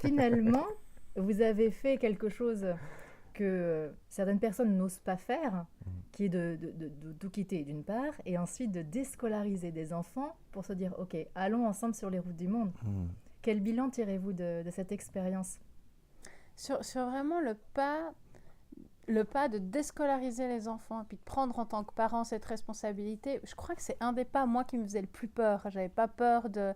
finalement, vous avez fait quelque chose que certaines personnes n'osent pas faire, qui est de tout quitter d'une part, et ensuite de déscolariser des enfants pour se dire, OK, allons ensemble sur les routes du monde. Mm. Quel bilan tirez-vous de cette expérience? Sur vraiment le pas de déscolariser les enfants et puis de prendre en tant que parent cette responsabilité, je crois que c'est un des pas, moi, qui me faisait le plus peur. J'avais pas peur de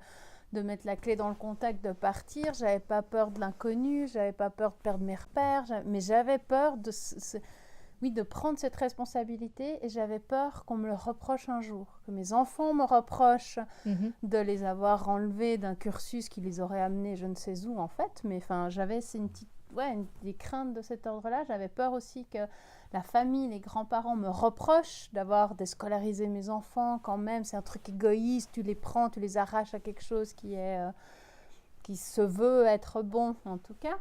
mettre la clé dans le contact, de partir, j'avais pas peur de l'inconnu, j'avais pas peur de perdre mes repères, mais j'avais peur oui, de prendre cette responsabilité et j'avais peur qu'on me le reproche un jour, que mes enfants me reprochent Mhm. de les avoir enlevés d'un cursus qui les aurait amenés je ne sais où en fait, mais enfin j'avais des craintes de cet ordre-là. J'avais peur aussi que la famille, les grands-parents me reprochent d'avoir déscolarisé mes enfants quand même. C'est un truc égoïste, tu les prends, tu les arraches à quelque chose qui se veut être bon en tout cas.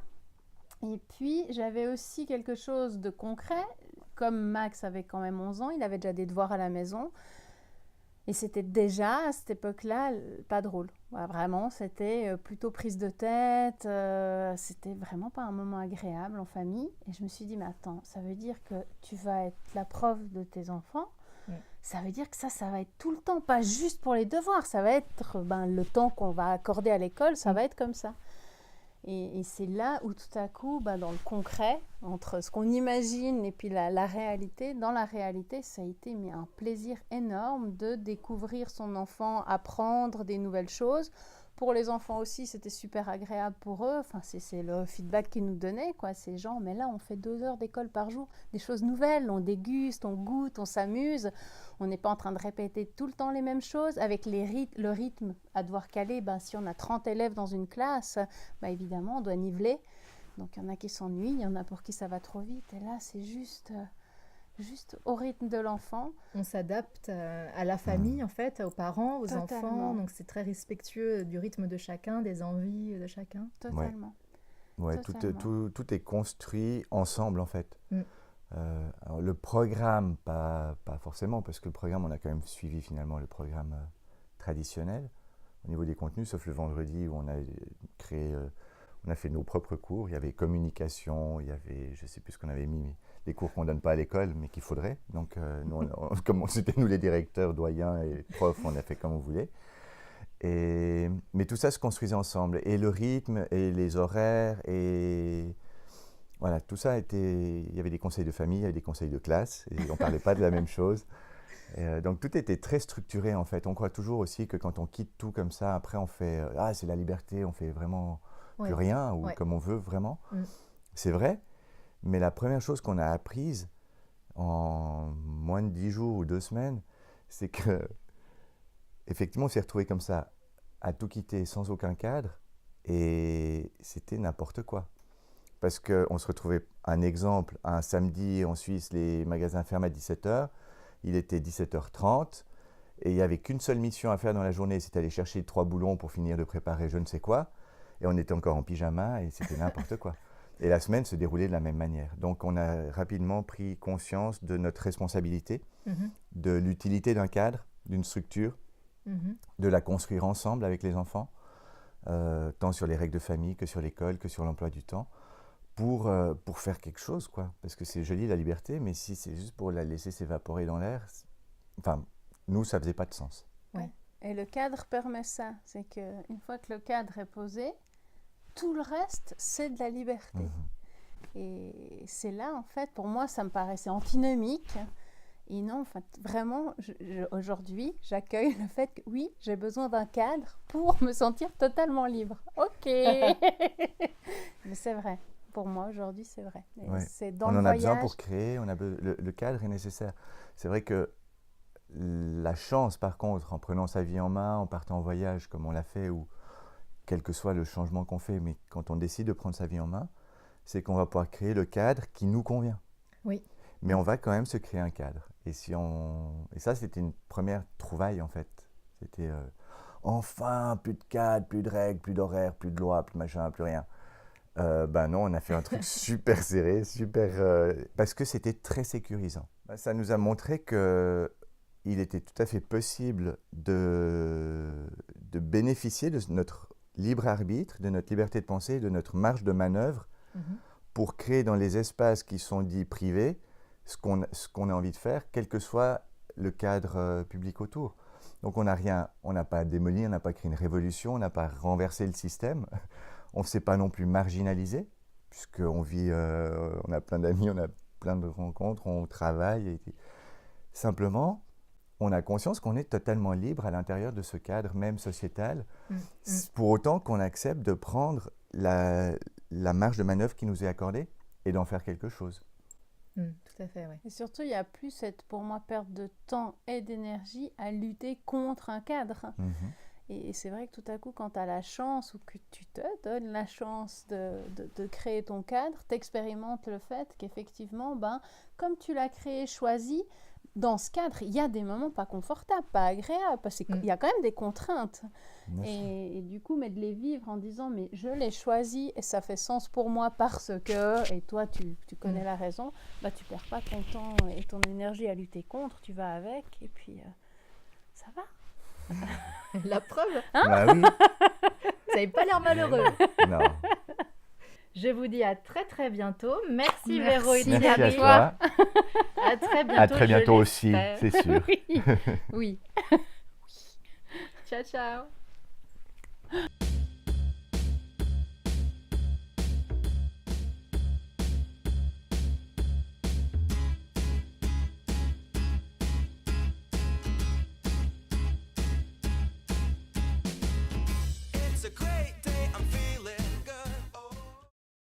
Et puis j'avais aussi quelque chose de concret, comme Max avait quand même 11 ans, il avait déjà des devoirs à la maison. Et c'était déjà, à cette époque-là, pas drôle. Ouais, vraiment, c'était plutôt prise de tête. C'était vraiment pas un moment agréable en famille. Et je me suis dit, mais attends, ça veut dire que tu vas être la prof de tes enfants. Mm. Ça veut dire que ça va être tout le temps, pas juste pour les devoirs. Ça va être le temps qu'on va accorder à l'école, ça va être comme ça. Et c'est là où tout à coup, dans le concret, entre ce qu'on imagine et puis la réalité, dans la réalité, ça a été un plaisir énorme de découvrir son enfant, apprendre des nouvelles choses. Pour les enfants aussi, c'était super agréable pour eux. Enfin, c'est le feedback qu'ils nous donnaient, quoi. Ces gens, mais là, on fait 2 heures d'école par jour, des choses nouvelles, on déguste, on goûte, on s'amuse. On n'est pas en train de répéter tout le temps les mêmes choses. Avec le rythme à devoir caler, si on a 30 élèves dans une classe, évidemment, on doit niveler. Donc, il y en a qui s'ennuient, il y en a pour qui ça va trop vite. Et là, c'est juste au rythme de l'enfant. On s'adapte à la famille, en fait, aux parents, aux enfants. Totalement. Donc c'est très respectueux du rythme de chacun, des envies de chacun. Totalement. Ouais, Totalement. tout est construit ensemble en fait. Mm. Alors, le programme, pas forcément, parce que le programme, on a quand même suivi finalement le programme traditionnel au niveau des contenus, sauf le vendredi où on a fait nos propres cours. Il y avait communication, il y avait, je sais plus ce qu'on avait mis, mais les cours qu'on donne pas à l'école, mais qu'il faudrait. Donc, nous, comme c'était nous les directeurs, doyens et profs, on a fait comme on voulait. Mais tout ça se construisait ensemble, et le rythme, et les horaires, et voilà, tout ça était. Il y avait des conseils de famille, il y avait des conseils de classe, et on parlait pas de la même chose. Donc tout était très structuré en fait. On croit toujours aussi que quand on quitte tout comme ça, après on fait c'est la liberté, on fait vraiment plus Ouais. rien ou Ouais. comme on veut vraiment. Mm. C'est vrai, mais la première chose qu'on a apprise en moins de 10 jours ou 2 semaines, c'est que effectivement on s'est retrouvé comme ça, à tout quitter sans aucun cadre, et c'était n'importe quoi. Parce qu'on se retrouvait, un exemple, un samedi en Suisse, les magasins ferment à 17h, il était 17h30, et il n'y avait qu'une seule mission à faire dans la journée, c'était aller chercher 3 boulons pour finir de préparer je ne sais quoi, et on était encore en pyjama, et c'était n'importe quoi. Et la semaine se déroulait de la même manière. Donc on a rapidement pris conscience de notre responsabilité, Mhm. de l'utilité d'un cadre, d'une structure, Mhm. de la construire ensemble avec les enfants, tant sur les règles de famille que sur l'école, que sur l'emploi du temps, pour faire quelque chose, quoi. Parce que c'est joli la liberté, mais si c'est juste pour la laisser s'évaporer dans l'air, enfin, nous, ça faisait pas de sens. Ouais. Et le cadre permet ça. C'est qu'une fois que le cadre est posé, tout le reste, c'est de la liberté. Et c'est là, en fait, pour moi, ça me paraissait antinomique. Et non, en fait, vraiment, aujourd'hui, j'accueille le fait que oui, j'ai besoin d'un cadre pour me sentir totalement libre. Ok. Mais c'est vrai. Pour moi, aujourd'hui, c'est vrai. Et Ouais. c'est dans On le en a besoin voyage. pour créer, le cadre est nécessaire. C'est vrai que la chance, par contre, en prenant sa vie en main, en partant en voyage comme on l'a fait, ou quel que soit le changement qu'on fait, mais quand on décide de prendre sa vie en main, c'est qu'on va pouvoir créer le cadre qui nous convient. Oui. Mais on va quand même se créer un cadre. Et ça, c'était une première trouvaille, en fait. C'était enfin, plus de cadre, plus de règles, plus d'horaires, plus de lois, plus machin, plus rien. Non, on a fait un truc super serré, parce que c'était très sécurisant. Ça nous a montré que il était tout à fait possible de bénéficier de notre libre arbitre, de notre liberté de pensée, de notre marge de manœuvre pour créer dans les espaces qui sont dits privés ce qu'on a envie de faire, quel que soit le cadre public autour. Donc on n'a pas démoli, on n'a pas créé une révolution, on n'a pas renversé le système, on ne s'est pas non plus marginalisé, puisqu'on vit, on a plein d'amis, on a plein de rencontres, on travaille. Simplement, on a conscience qu'on est totalement libre à l'intérieur de ce cadre, même sociétal, pour autant qu'on accepte de prendre la marge de manœuvre qui nous est accordée et d'en faire quelque chose. Tout à fait, oui. Et surtout, il n'y a plus cette, pour moi, perte de temps et d'énergie à lutter contre un cadre. Et c'est vrai que tout à coup, quand tu as la chance ou que tu te donnes la chance de créer ton cadre, tu expérimentes le fait qu'effectivement, comme tu l'as créé, choisi, dans ce cadre, il y a des moments pas confortables, pas agréables, parce qu'il y a quand même des contraintes. Et du coup, mais de les vivre en disant, mais je l'ai choisi et ça fait sens pour moi parce que, et toi, tu connais la raison, tu perds pas ton temps et ton énergie à lutter contre, tu vas avec et puis ça va. La preuve, Bah oui. vous n'avez pas l'air malheureux. Non. Je vous dis à très très bientôt. Merci Merci. Véro et Merci Thierry. à toi. À très bientôt. À très je bientôt aussi, l'espère. c'est sûr. Oui. Ciao ciao.